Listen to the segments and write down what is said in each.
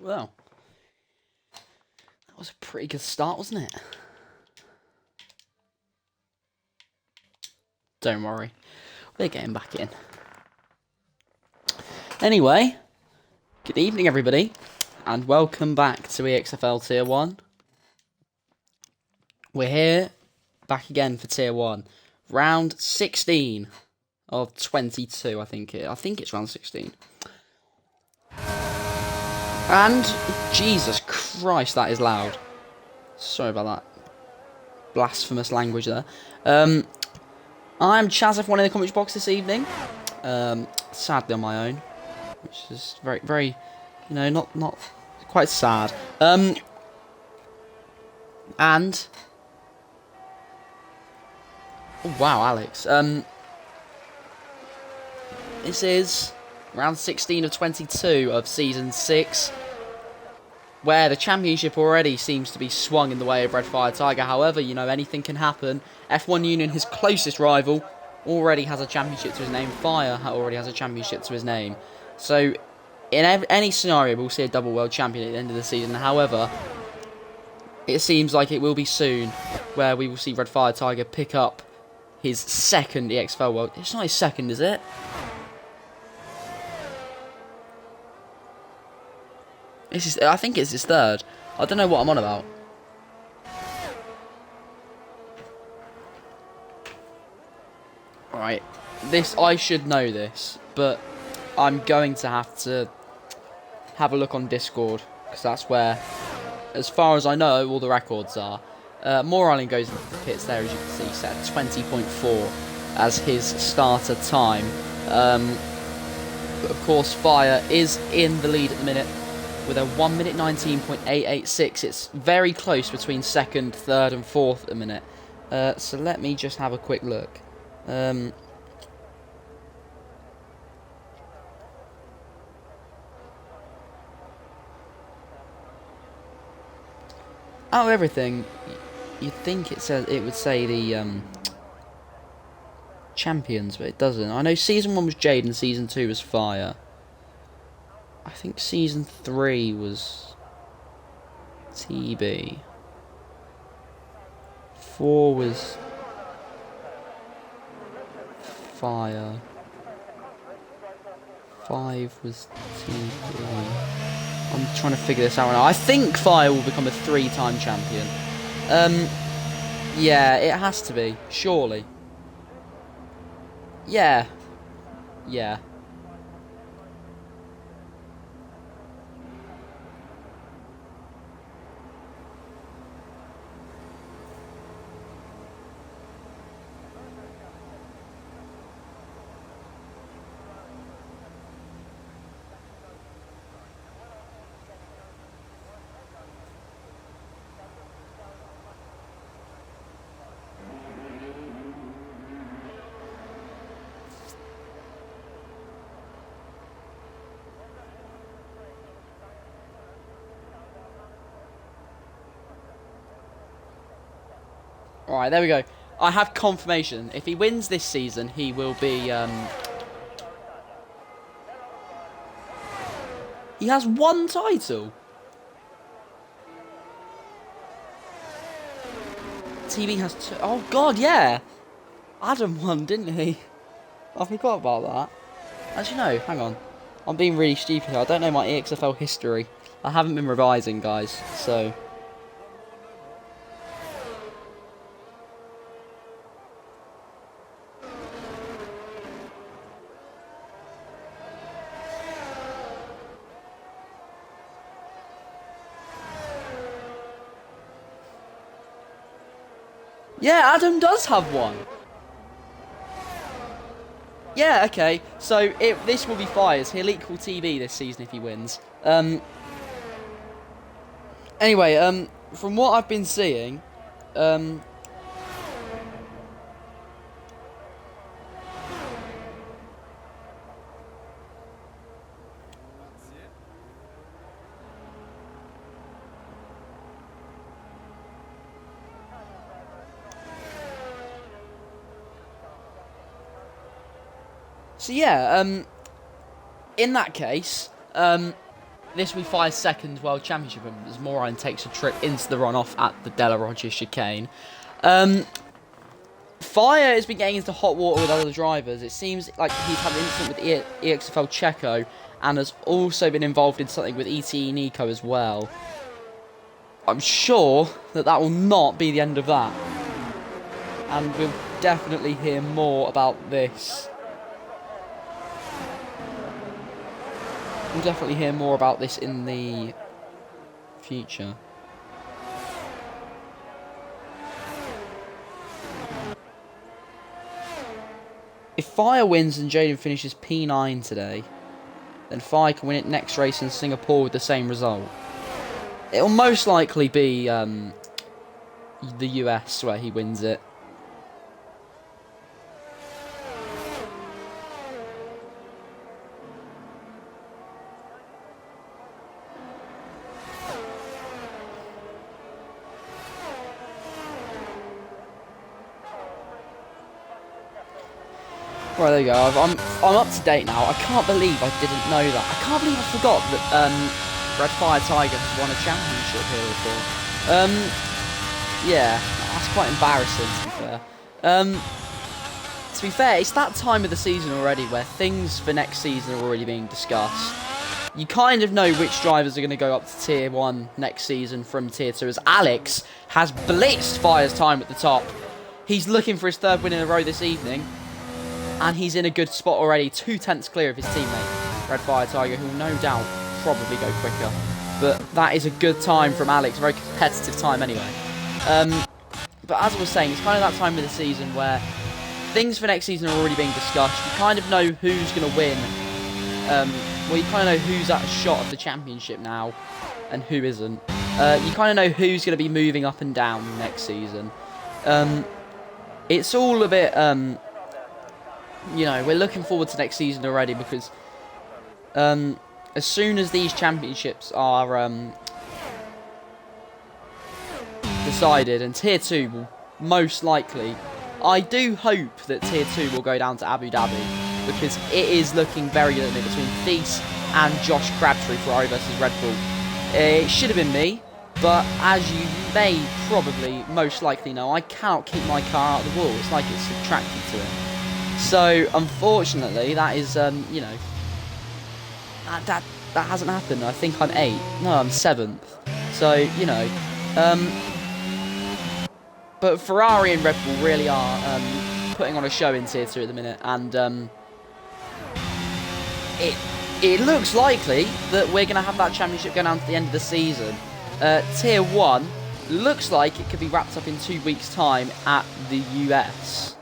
Well, that was a pretty good start, wasn't it? Don't worry, we're getting back in. Anyway, good evening everybody, and welcome back to EXFL Tier 1. We're here, back again for Tier 1. Round 16 of 22, I think it's round 16. And, Jesus Christ, that is loud. Sorry about that. Blasphemous language there. I'm Chaz, F1 in the comments box this evening. Sadly on my own. Which is very, very, not quite sad. And oh, wow, Alex. This is round 16 of 22 of Season 6, where the championship already seems to be swung in the way of Red Fire Tiger. However, anything can happen. F1 Union, his closest rival, already has a championship to his name. Fire already has a championship to his name. So, in any scenario, we'll see a double world champion at the end of the season. However, it seems like it will be soon, where we will see Red Fire Tiger pick up his second EXFL world. It's not his second, is it? I think it's his third. I don't know what I'm on about. Alright, I should know this, but I'm going to have a look on Discord, because that's where, as far as I know, all the records are. Moore Island goes into the pits there, as you can see, set 20.4 as his starter time. But of course, Fire is in the lead at the minute with a 1 minute 19.886. It's very close between second, third, and fourth at the minute. So let me just have a quick look. Out of everything, you'd think it would say the champions, but it doesn't. I know Season 1 was Jade and Season 2 was Fire. I think Season 3 was TB. 4 was Fire. 5 was TB. I'm trying to figure this out now. I think Fire will become a 3-time champion. Yeah, it has to be. Surely. Yeah. Yeah. Alright, there we go. I have confirmation. If he wins this season, he will be, he has 1 title. TB has 2. Oh, God, yeah. Adam won, didn't he? I forgot about that. Actually, no, hang on. I'm being really stupid here. I don't know my EXFL history. I haven't been revising, guys, so... Yeah, Adam does have 1. Yeah, okay. So this will be Fire's. He'll equal TB this season if he wins. Anyway, from what I've been seeing, so yeah, in that case, this will be Fire's second World Championship as Moran takes a trip into the runoff at the Della Roggia chicane. Fire has been getting into hot water with other drivers. It seems like he's had an incident with EXFL Checo and has also been involved in something with ETE Nico as well. I'm sure that will not be the end of that. And we'll definitely hear more about this. We'll definitely hear more about this in the future. If Fire wins and Jaden finishes P9 today, then Fire can win it next race in Singapore with the same result. It'll most likely be the US where he wins it. Right, there you go. I'm up to date now. I can't believe I didn't know that. I can't believe I forgot that Red Fire Tiger has won a championship here before. Yeah, that's quite embarrassing to be fair. It's that time of the season already where things for next season are already being discussed. You kind of know which drivers are going to go up to Tier 1 next season from Tier 2, as Alex has blitzed Fire's time at the top. He's looking for his third win in a row this evening. And he's in a good spot already, 2/10 clear of his teammate, Red Fire Tiger, who will no doubt probably go quicker. But that is a good time from Alex, a very competitive time anyway. But as I was saying, it's kind of that time of the season where things for next season are already being discussed. You kind of know who's going to win. Well, you kind of know who's at a shot of the championship now and who isn't. You kind of know who's going to be moving up and down next season. It's all a bit... you know, we're looking forward to next season already because as soon as these championships are decided, and Tier 2 will most likely, I do hope that Tier 2 will go down to Abu Dhabi because it is looking very good between Thies and Josh Crabtree, Ferrari versus Red Bull. It should have been me, but as you may probably most likely know, I cannot keep my car out of the wall. It's like it's attracted to it. So, unfortunately, that is, you know, that hasn't happened. I think I'm 8th. No, I'm 7th. So, you know, but Ferrari and Red Bull really are putting on a show in Tier 2 at the minute. And it looks likely that we're going to have that championship going down to the end of the season. Tier 1 looks like it could be wrapped up in 2 weeks' time at the US.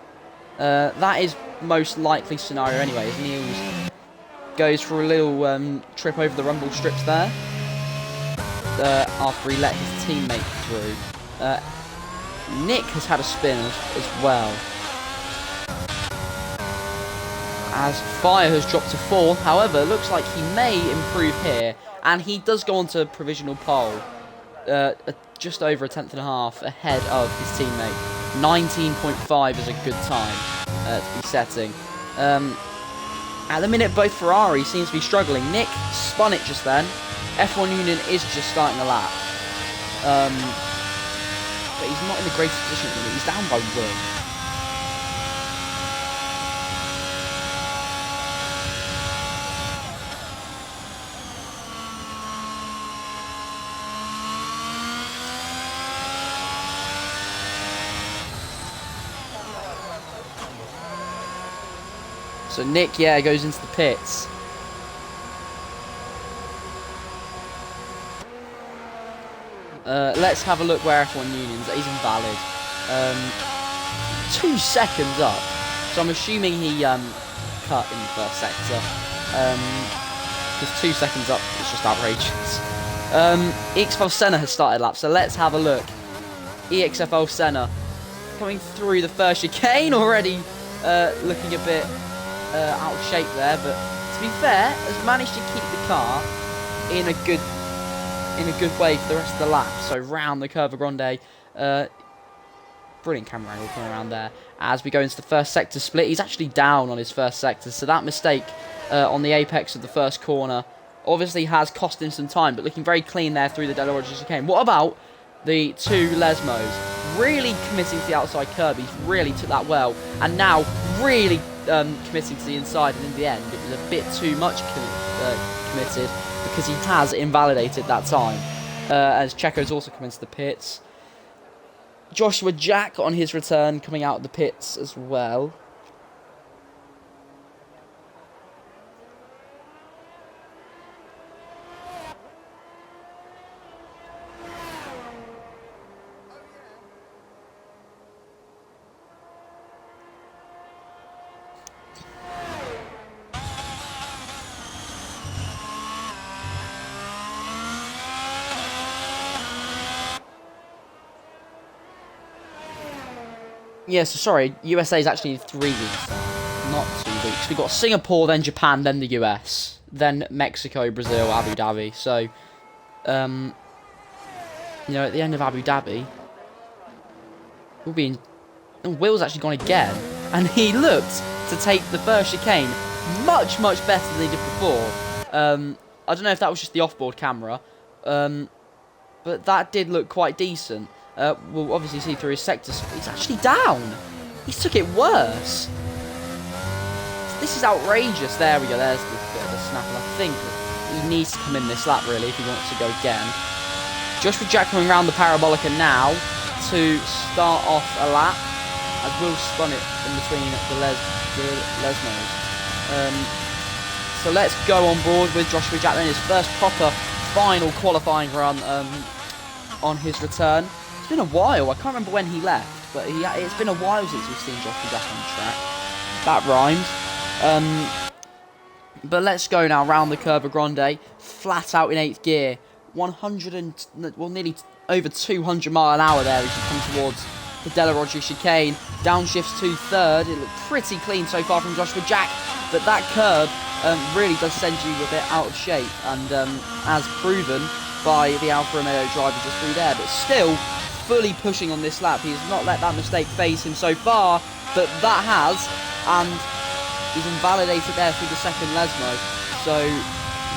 That is most likely scenario anyway, as Niels goes for a little trip over the rumble strips there after he let his teammate through. Nick has had a spin as well, as Fire has dropped to 4th. However, it looks like he may improve here, and he does go on to provisional pole, just over a 10.5 ahead of his teammate. 19.5 is a good time to be setting. At the minute, both Ferrari seems to be struggling. Nick spun it just then. F1 Union is just starting the lap. But he's not in the greatest position at the minute. He's down by 1. So Nick, yeah, goes into the pits. Let's have a look where F1 Union's. He's invalid. 2 seconds up. So I'm assuming he cut in the first sector. Because 2 seconds up is just outrageous. EXFL Senna has started lap, so let's have a look. EXFL Senna coming through the first chicane already, looking a bit out of shape there, but to be fair, has managed to keep the car in a good way for the rest of the lap. So round the Curva Grande, brilliant camera angle coming around there. As we go into the first sector split, he's actually down on his first sector, so that mistake on the apex of the first corner obviously has cost him some time, but looking very clean there through the De La Rocha chicane. What about the two Lesmos? Really committing to the outside curb. He's really took that well. And now really committing to the inside. And in the end, it was a bit too much committed because he has invalidated that time. As Checo's also come into the pits. Joshua Jack on his return coming out of the pits as well. Yeah, so sorry, USA is actually 3 weeks, not 2 weeks. We've got Singapore, then Japan, then the US, then Mexico, Brazil, Abu Dhabi. So, you know, at the end of Abu Dhabi, we'll be in... Will's actually gone again, and he looked to take the first chicane much, much better than he did before. I don't know if that was just the off-board camera, but that did look quite decent. We'll obviously see through his sector. He's actually down. He's took it worse. This is outrageous. There we go. There's the bit of the snap. I think he needs to come in this lap, really, if he wants to go again. Joshua Jack coming around the Parabolica now to start off a lap. As Will spun it in between the Lesmos. So let's go on board with Joshua Jack then. His first proper final qualifying run on his return. It's been a while. I can't remember when he left, but it's been a while since we've seen Joshua Jack on the track. That rhymes. But let's go now round the Curva Grande, flat out in 8th gear. Nearly over 200 mile an hour there as you come towards the De La Rocha chicane. Downshifts to 3rd. It looked pretty clean so far from Joshua Jack, but that curb really does send you a bit out of shape, and as proven by the Alfa Romeo driver just through there, but still fully pushing on this lap. He has not let that mistake phase him so far, but that has, and he's invalidated there through the second Lesmo. So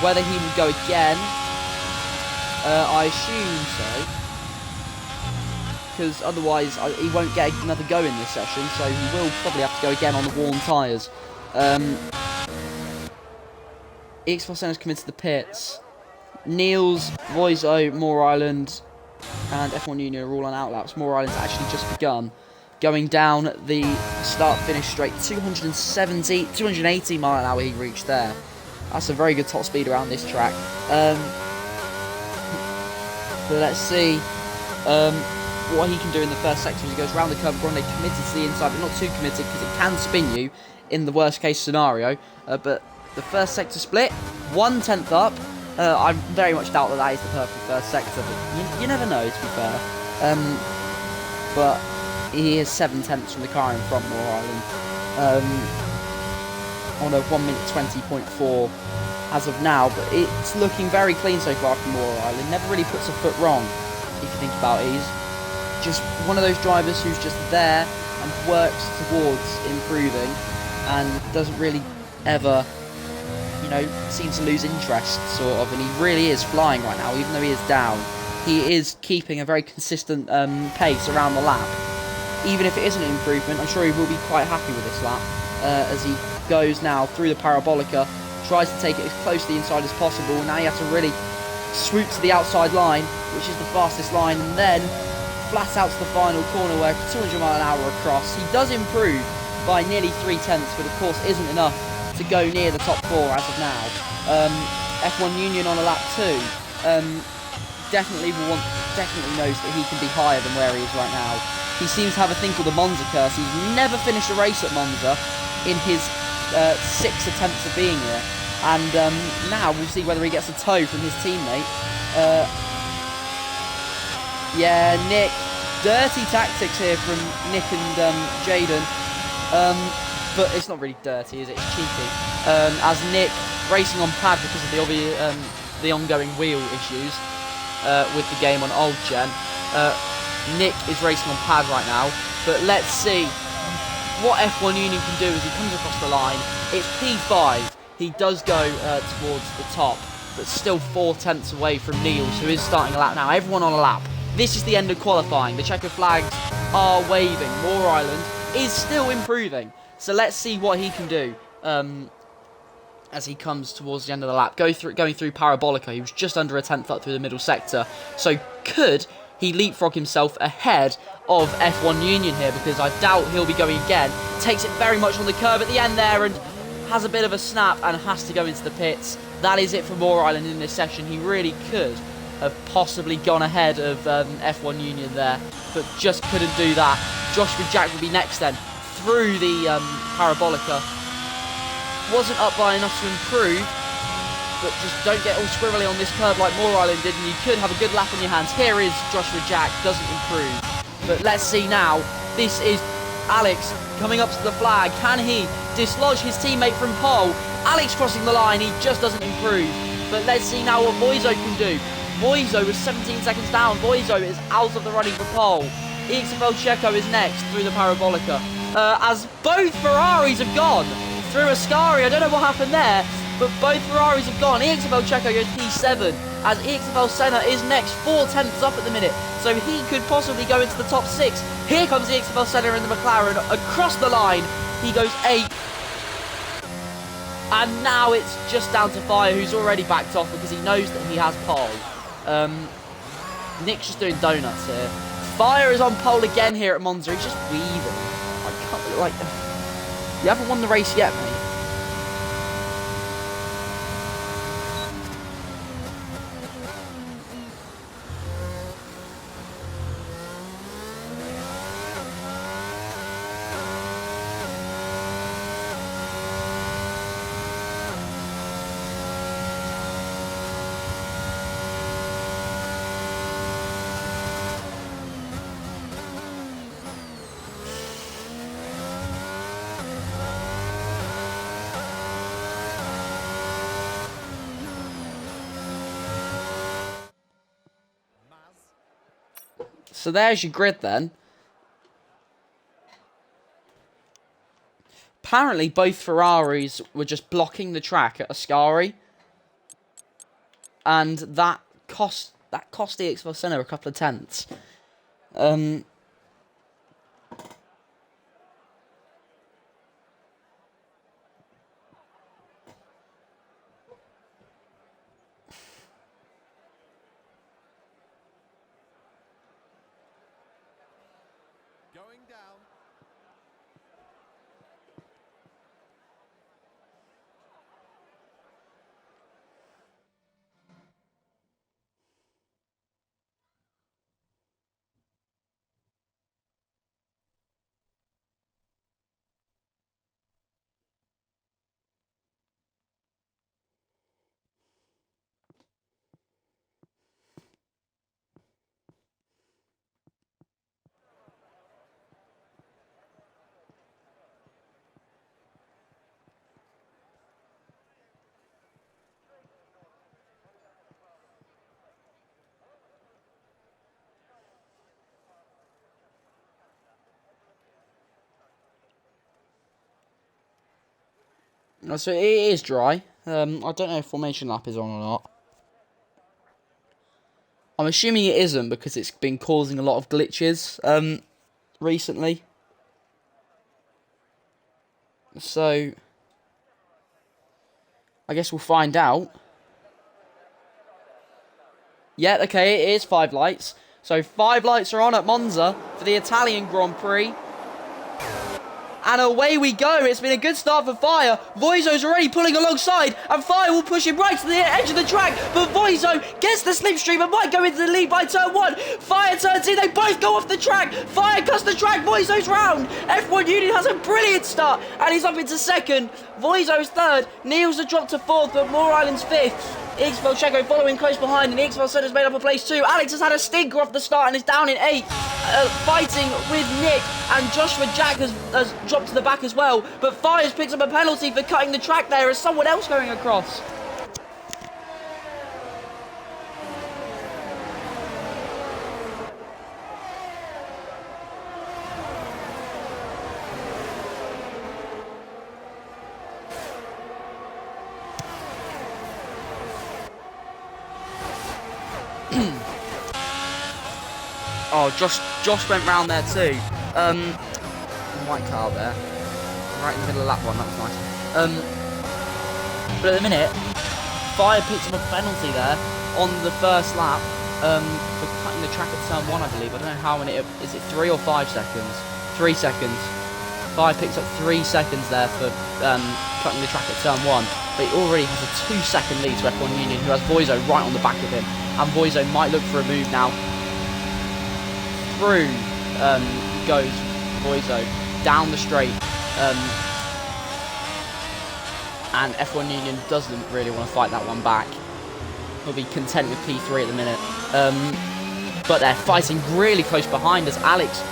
whether he will go again, I assume so, because otherwise he won't get another go in this session, so he will probably have to go again on the worn tyres. EXFL has come into the pits. Niels, Voizo, Moore Island, and F1 Union are all on outlaps. Moore Island's actually just begun. Going down the start-finish straight, 280 mile an hour he reached there. That's a very good top speed around this track. But let's see what he can do in the first section as he goes around the Curva Grande, committed to the inside, but not too committed because it can spin you in the worst-case scenario. But the first sector split, 1/10 up. I very much doubt that is the perfect first sector, but you never know, to be fair. But he is 7/10 from the car in front, Moore Island, on a 1:20.4 as of now, but it's looking very clean so far from Moore Island. Never really puts a foot wrong, if you think about it. He's just one of those drivers who's just there and works towards improving and doesn't really ever, you know, seems to lose interest, sort of, and he really is flying right now, even though he is down. He is keeping a very consistent pace around the lap. Even if it isn't an improvement, I'm sure he will be quite happy with this lap, as he goes now through the Parabolica, tries to take it as close to the inside as possible. Now you have to really swoop to the outside line, which is the fastest line, and then flat out to the final corner where 200 mile an hour across. He does improve by nearly 3/10, but of course isn't enough to go near the top 4 as of now. F1 Union on a lap 2 definitely knows that he can be higher than where he is right now. He seems to have a thing called the Monza curse. He's never finished a race at Monza in his 6 attempts of being here, and now we'll see whether he gets a tow from his teammate. Yeah, Nick, dirty tactics here from Nick and Jaden. But it's not really dirty, is it? It's cheeky. As Nick racing on pad because of the ongoing wheel issues with the game on old gen. Nick is racing on pad right now, but let's see what F1 Union can do as he comes across the line. It's P5. He does go towards the top but still 4 tenths away from Niels, who is starting a lap now. Everyone on a lap. This is the end of qualifying. The checker flags are waving. Moore Island is still improving. So let's see what he can do as he comes towards the end of the lap. Going through Parabolica, he was just under a tenth up through the middle sector. So could he leapfrog himself ahead of F1 Union here? Because I doubt he'll be going again. Takes it very much on the curve at the end there and has a bit of a snap and has to go into the pits. That is it for Moore Island in this session. He really could have possibly gone ahead of F1 Union there, but just couldn't do that. Joshua Jack will be next then, through the Parabolica. Wasn't up by enough to improve, but just don't get all squirrely on this curve like Moore Island did, and you could have a good lap on your hands. Here is Joshua Jack, doesn't improve. But let's see now. This is Alex coming up to the flag. Can he dislodge his teammate from pole? Alex crossing the line, he just doesn't improve. But let's see now what Voizo can do. Voizo was 17 seconds down. Voizo is out of the running for pole. EXFL Checo is next through the Parabolica. As both Ferraris have gone through Ascari. I don't know what happened there, but both Ferraris have gone. EXFL Checo goes P7, as EXFL Senna is next, 4 tenths up at the minute, so he could possibly go into the top 6. Here comes EXFL Senna in the McLaren, across the line, he goes 8th. And now it's just down to Fire, who's already backed off because he knows that he has pole. Nick's just doing donuts here. Fire is on pole again here at Monza, he's just weaving. I can't, like, you haven't won the race yet, mate. So there's your grid then. Apparently both Ferraris were just blocking the track at Ascari. And that cost EXFL Senna a couple of tenths. Going down. So it is dry. I don't know if formation lap is on or not. I'm assuming it isn't because it's been causing a lot of glitches recently. So I guess we'll find out. Yeah, okay, it is 5 lights. So 5 lights are on at Monza for the Italian Grand Prix. And away we go. It's been a good start for Fire. Voizo's already pulling alongside, and Fire will push him right to the edge of the track. But Voizo gets the slipstream and might go into the lead by turn 1. Fire turns in. They both go off the track. Fire cuts the track. Voizo's round. F1 Union has a brilliant start, and he's up into 2nd. Voizo's 3rd. Niels has dropped to 4th, but Moore Island's 5th. EXFL Checo following close behind, and EXFL Senna's made up a place too. Alex has had a stinker off the start and is down in 8th. Fighting with Nick, and Joshua Jack has dropped to the back as well. But Fires picks up a penalty for cutting the track there as someone else going across. Oh, Josh went round there too. White car there. Right in the middle of lap 1, that was nice. But at the minute, Fire picked up a penalty there on the first lap for cutting the track at turn 1, I believe. I don't know how many. Is it 3 or 5 seconds? 3 seconds. Fire picks up 3 seconds there for cutting the track at turn 1. But he already has a 2-second lead to F1 Union, who has Voizo right on the back of him. And Voizo might look for a move now. Through goes Voizo down the straight. And F1 Union doesn't really want to fight that one back. He'll be content with P3 at the minute. But they're fighting really close behind as Alex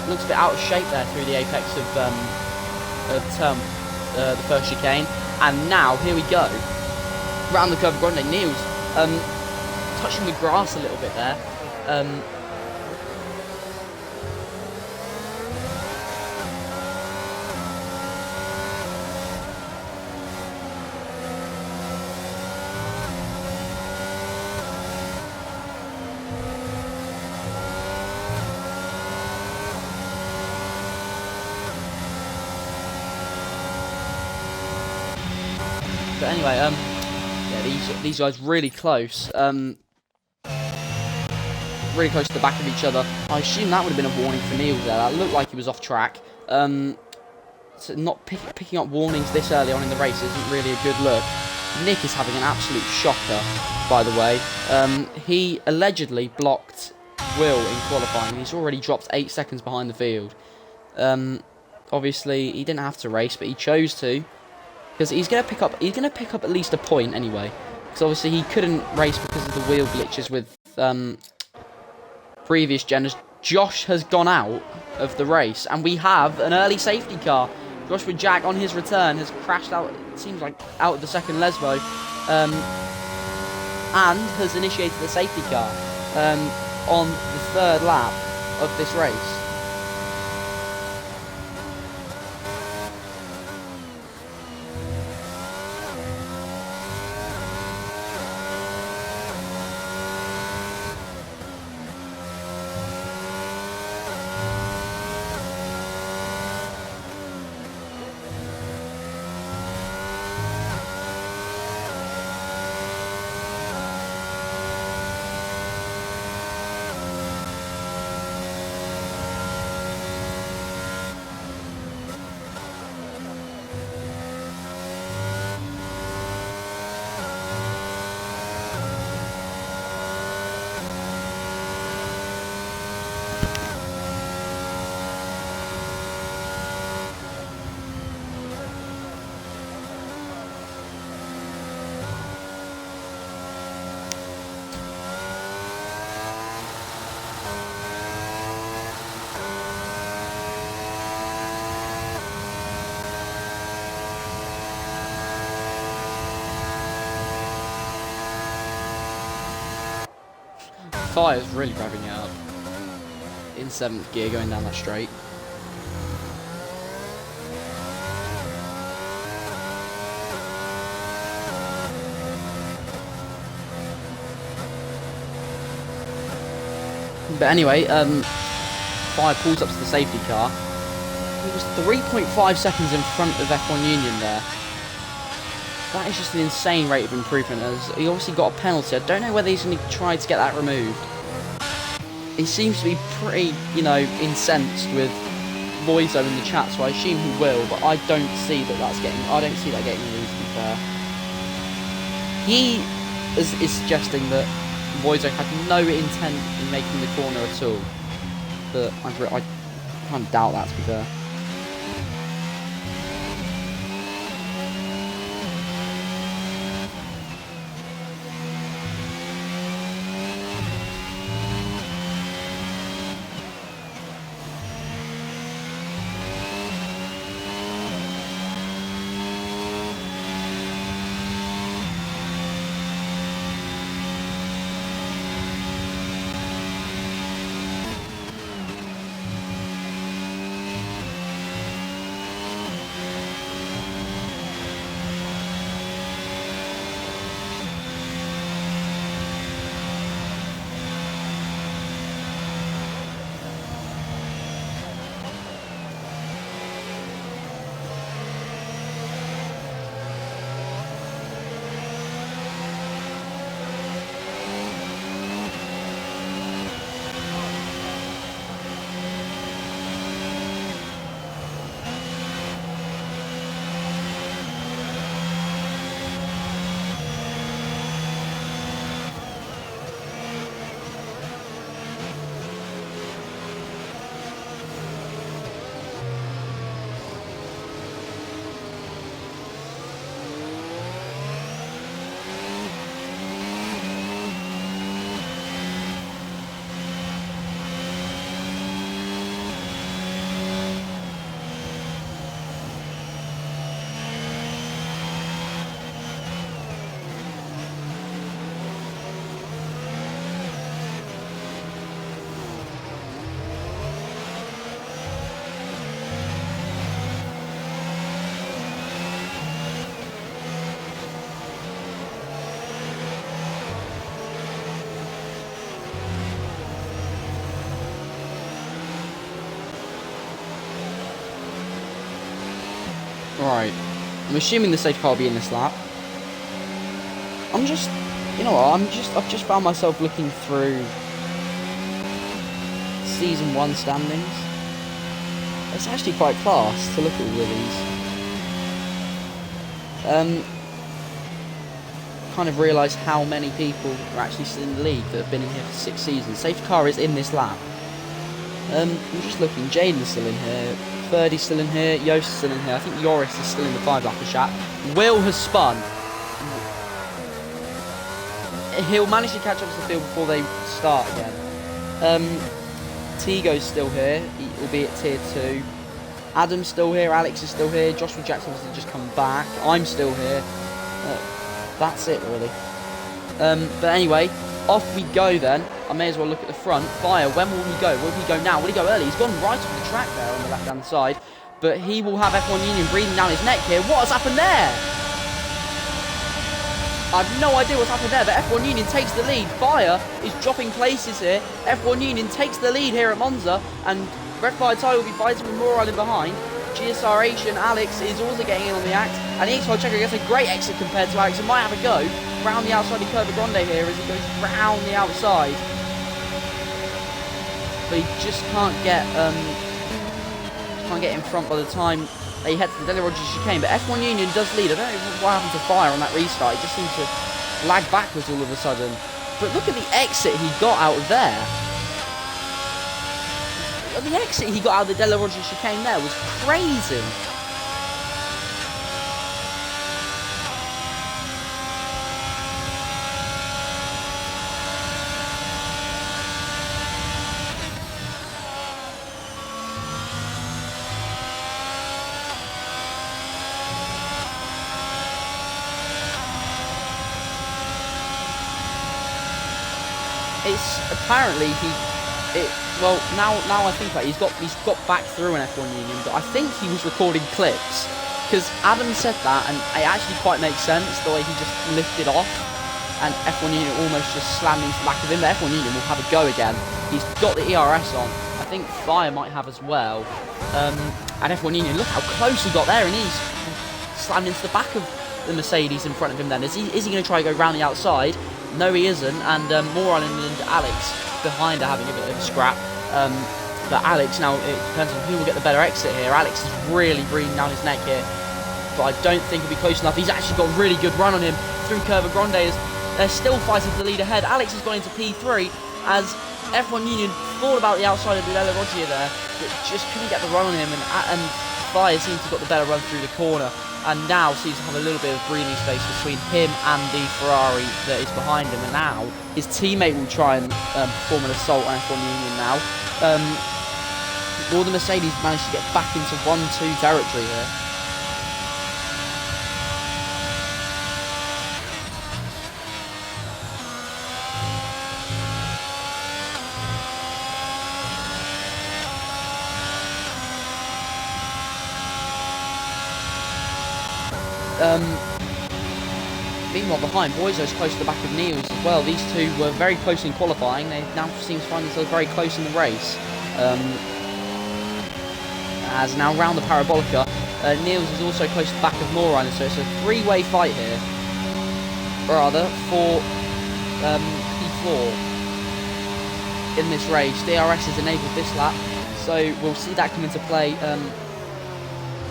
looks a bit out of shape there through the apex of the first chicane. And now, here we go. Round the curve of Grande Niels. Touching the grass a little bit there. But anyway, yeah, these guys really close. Really close to the back of each other. I assume that would have been a warning for Niels there. That looked like he was off track. So not picking up warnings this early on in the race isn't really a good look. Nick is having an absolute shocker, by the way. He allegedly blocked Will in qualifying. He's already dropped 8 seconds behind the field. Obviously, he didn't have to race, but he chose to. Because he's going to pick up at least a point anyway. Because obviously he couldn't race because of the wheel glitches with previous gens. Josh has gone out of the race, and we have an early safety car. Joshua Jack on his return has crashed out. It seems like out of the second Lesbo, and has initiated the safety car on the 3rd lap of this race. Fire's really revving it up in 7th gear going down that straight. But anyway, Fire pulls up to the safety car. He was 3.5 seconds in front of F1 Union there. That is just an insane rate of improvement, as he obviously got a penalty. I don't know whether he's going to try to get that removed. He seems to be pretty, incensed with Voizo in the chat, so I assume he will, but I don't see that getting removed, to be fair. He is suggesting that Voizo had no intent in making the corner at all. But I kind of doubt that, to be fair. Right. I'm assuming the safety car will be in this lap. I'm just, you know what? I've just found myself looking through Season 1 standings. It's actually quite class to look at all of these. Kind of realise how many people are actually still in the league that have been in here for 6 seasons. Safety car is in this lap. I'm just looking. Jaden's still in here. Ferdy's still in here. Yost is still in here. I think Joris is still in the 5-lapper chat. Will has spun. He'll manage to catch up to the field before they start again. Tigo's still here, albeit tier 2. Adam's still here. Alex is still here. Joshua Jackson has just come back. I'm still here. That's it, really. But anyway, off we go then. I may as well look at the front. Fire, when will he go? Will he go now? Will he go early? He's gone right off the track there on the left-hand side. But he will have F1 Union breathing down his neck here. What has happened there? I have no idea what's happened there, but F1 Union takes the lead. Fire is dropping places here. F1 Union takes the lead here at Monza. And Red Fire Tyre will be fighting with Moral in behind. GSRH and Alex is also getting in on the act. And EXFL Checker gets a great exit compared to Alex and might have a go round the outside of Curva Grande here as he goes round the outside. But he just can't get in front by the time they head to the Dele Rogers chicane. But F1 Union does lead. I don't know what happened to Fire on that restart. He just seemed to lag backwards all of a sudden. But look at the exit he got out of there. The exit he got out of the Dele Rogers chicane there was crazy. It's apparently well, now I think about it, he's got back through an F1 Union, but I think he was recording clips because Adam said that, and it actually quite makes sense the way he just lifted off, and F1 Union almost just slammed into the back of him. But F1 Union will have a go again. He's got the ERS on. I think Fire might have as well. And F1 Union, look how close he got there, and he's slammed into the back of the Mercedes in front of him. Then is he going to try to go round the outside? No, he isn't, and Moral and Alex behind are having a bit of a scrap. But Alex, now it depends on who will get the better exit here. Alex is really breathing down his neck here, but I don't think it'll be close enough. He's actually got a really good run on him through Curva Grande as they're still fighting for the lead ahead. Alex has gone into P3 as F1 Union thought about the outside of the Dele Roggia there, but just couldn't get the run on him, and Fire seems to have got the better run through the corner, and now seems to have a little bit of breathing space between him and the Ferrari that is behind him. And now his teammate will try and perform an assault on F1 Union now. Will the Mercedes manage to get back into 1-2 territory here? Meanwhile behind, Boiso's close to the back of Niels as well. These two were very close in qualifying. They now seem to find themselves very close in the race. As now round the Parabolica, Niels is also close to the back of Moran, so it's a three-way fight here. Rather, for P4 in this race. DRS is enabled this lap, so we'll see that come into play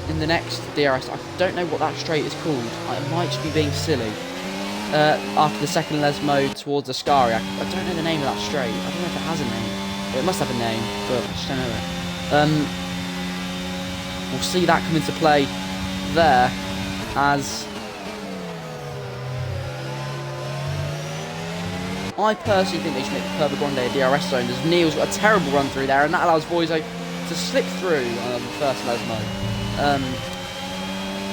in the next DRS. I don't know what that straight is called. I might just be being silly. After the second les mode towards Ascari, I don't know the name of that straight. I don't know if it has a name. It must have a name, but I just don't know it. We'll see that come into play there as I personally think they should make the Curva Grande a DRS zone, as Neil's got a terrible run through there, and that allows Boiso to slip through the first les mode.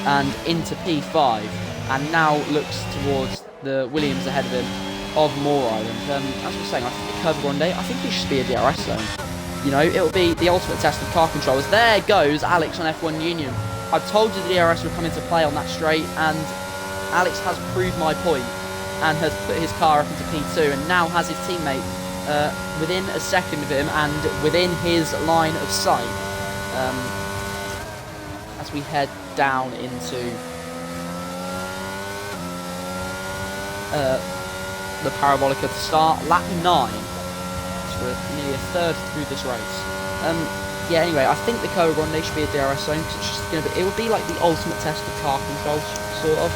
And into P5, and now looks towards the Williams ahead of him of Moore Island. As I was saying, I think the Curva Grande, I think it should be a DRS zone. You know, it'll be the ultimate test of car controllers. There goes Alex on F1 Union. I told you the DRS would come into play on that straight, and Alex has proved my point and has put his car up into P2, and now has his teammate within a second of him and within his line of sight. as we head down into the Parabolica to start lap 9. So we're nearly a third through this race. Yeah, anyway, I think the Curva Grande should be a DRS zone because it's just going to be, it would be like the ultimate test of car control, sort of.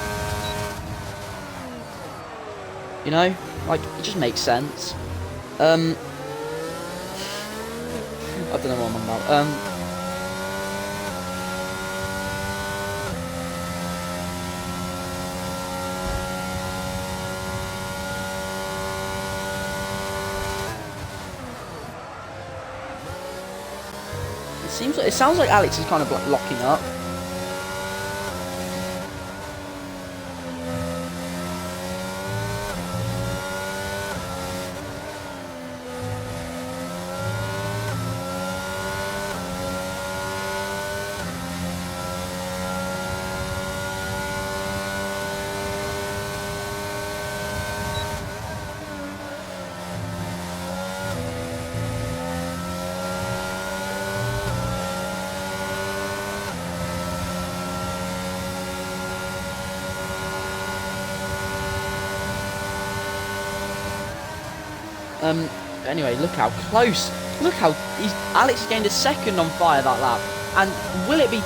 You know, like, it just makes sense. I don't know what I'm on about. It sounds like Alex is kind of like locking up. Anyway, look how close. Look how Alex gained a second on Fire that lap. And will it be?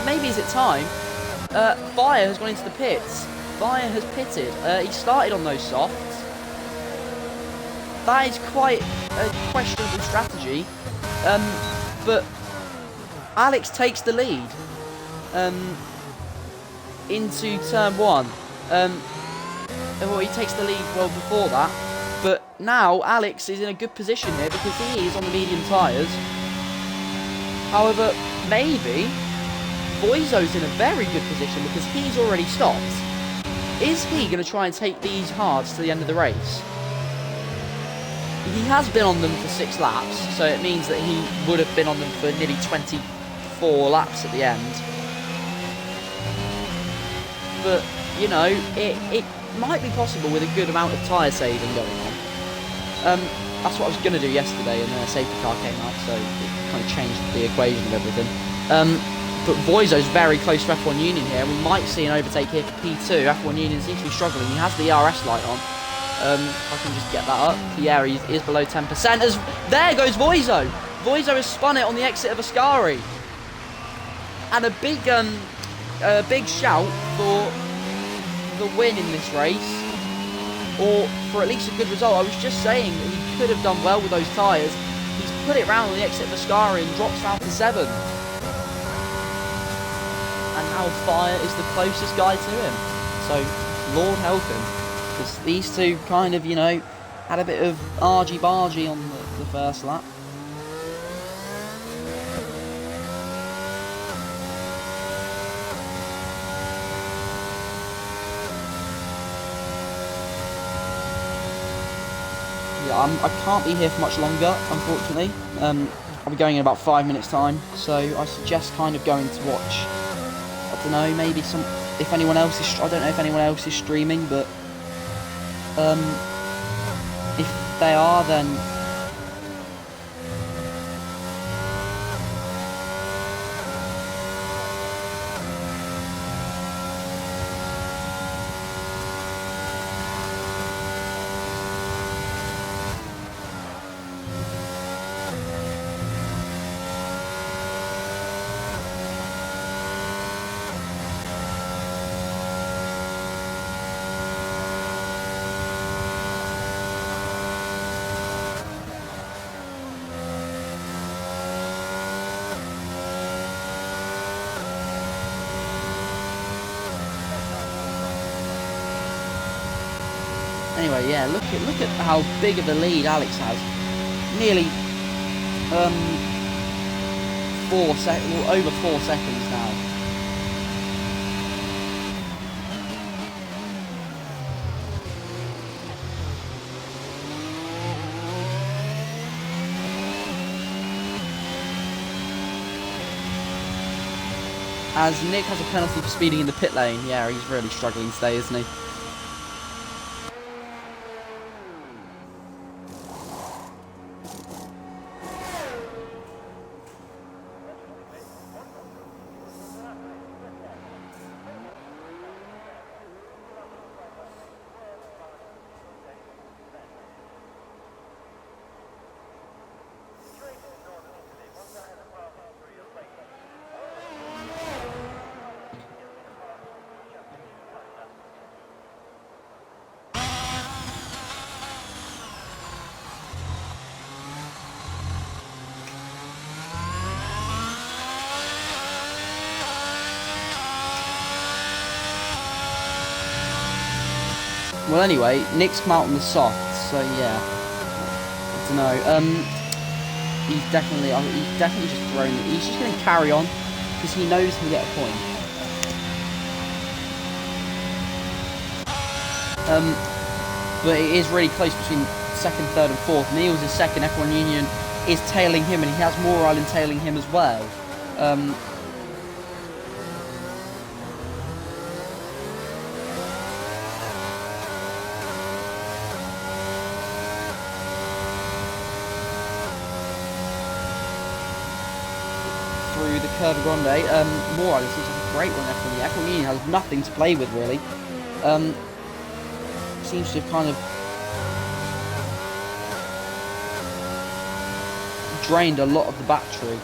Maybe is it time? Fire has gone into the pits. Fire has pitted. He started on those softs. That is quite a questionable strategy. But Alex takes the lead into turn 1. Well, he takes the lead well before that. But now Alex is in a good position here because he is on the medium tyres. However, maybe Voizo's in a very good position because he's already stopped. Is he going to try and take these hards to the end of the race? He has been on them for 6 laps, so it means that he would have been on them for nearly 24 laps at the end. But, you know, it might be possible with a good amount of tyre saving going on. That's what I was going to do yesterday, and then a safety car came out, so it kind of changed the equation of everything. But Voizo's very close to F1 Union here. We might see an overtake here for P2. F1 Union seems to be struggling. He has the ERS light on. If I can just get that up. Yeah, he is below 10%. There goes Voizo. Voizo has spun it on the exit of Ascari. And a big shout for the win in this race, or for at least a good result. I was just saying that he could have done well with those tyres. He's put it round on the exit of Ascari and drops down to 7. And now Fire is the closest guy to him. So, Lord help him. Because these two kind of, you know, had a bit of argy-bargy on the first lap. Yeah, I can't be here for much longer, unfortunately. I'll be going in about 5 minutes' time, so I suggest kind of going to watch, I don't know, maybe if anyone else is, I don't know if anyone else is streaming, but if they are, then anyway, yeah, look at how big of a lead Alex has. Nearly 4 seconds, well, over 4 seconds now. As Nick has a penalty for speeding in the pit lane. Yeah, he's really struggling today, isn't he? Well, anyway, Nick's come out on the soft, so yeah. I don't know. He's definitely just thrown. He's just going to carry on because he knows he'll get a point. But it is really close between second, third, and fourth. Niels is second. F1 Union is tailing him, and he has Moore Island tailing him as well. Through the Curva Grande, Moore Island seems like a great one. F1 Union has nothing to play with really. Seems to have kind of drained a lot of the battery.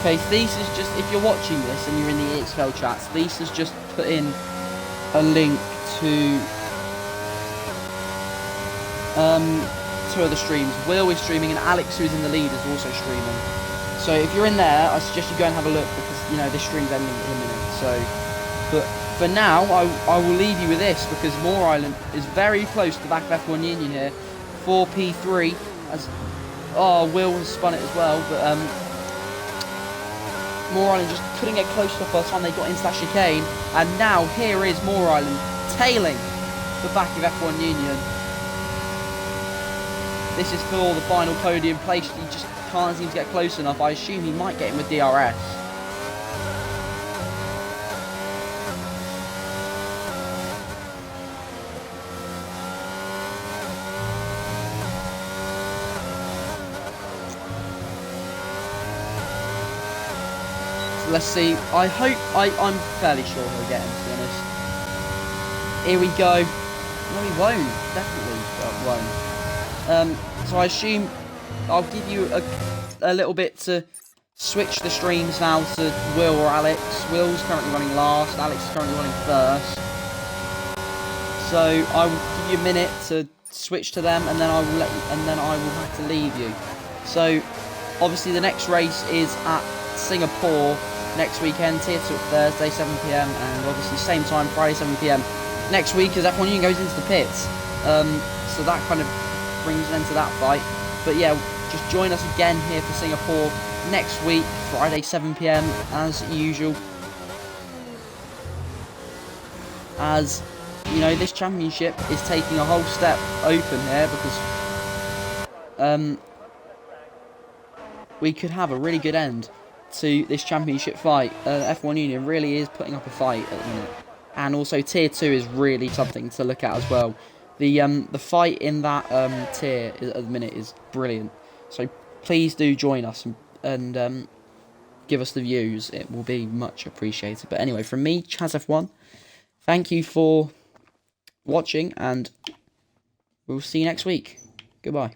Okay, Thesis just, if you're watching this and you're in the EXFL chats, Thesis just put in a link to two other streams. Will is streaming and Alex, who is in the lead, is also streaming. So if you're in there, I suggest you go and have a look because, you know, this stream's ending in a minute. So, but for now, I will leave you with this because Moore Island is very close to the back of F1 Union here. 4P3 as, Will has spun it as well, but Moore Island just couldn't get close enough by the time they got into that chicane. And now here is Moore Island tailing the back of F1 Union. This is for the final podium place. He just can't seem to get close enough. I assume he might get him with DRS. Let's see. I'm fairly sure he'll get him, to be honest. Here we go. No, he won't. Definitely won't. So I assume I'll give you a little bit to switch the streams now to Will or Alex. Will's currently running last. Alex is currently running first. So I will give you a minute to switch to them, and then I will have to leave you. So obviously the next race is at Singapore next weekend, Tier 2 Thursday, 7 PM, and obviously same time, Friday, 7 PM. Next week, as F1 Union goes into the pits. So that kind of brings an end to that fight. But yeah, just join us again here for Singapore next week, Friday, 7 PM, as usual. As, you know, this championship is taking a whole step open here because we could have a really good end to this championship fight. F1 Union really is putting up a fight at the minute, and also Tier 2 is really something to look at as well. The fight in that tier at the minute is brilliant. So please do join us and give us the views. It will be much appreciated. But anyway, from me, Chaz F1, thank you for watching, and we'll see you next week. Goodbye.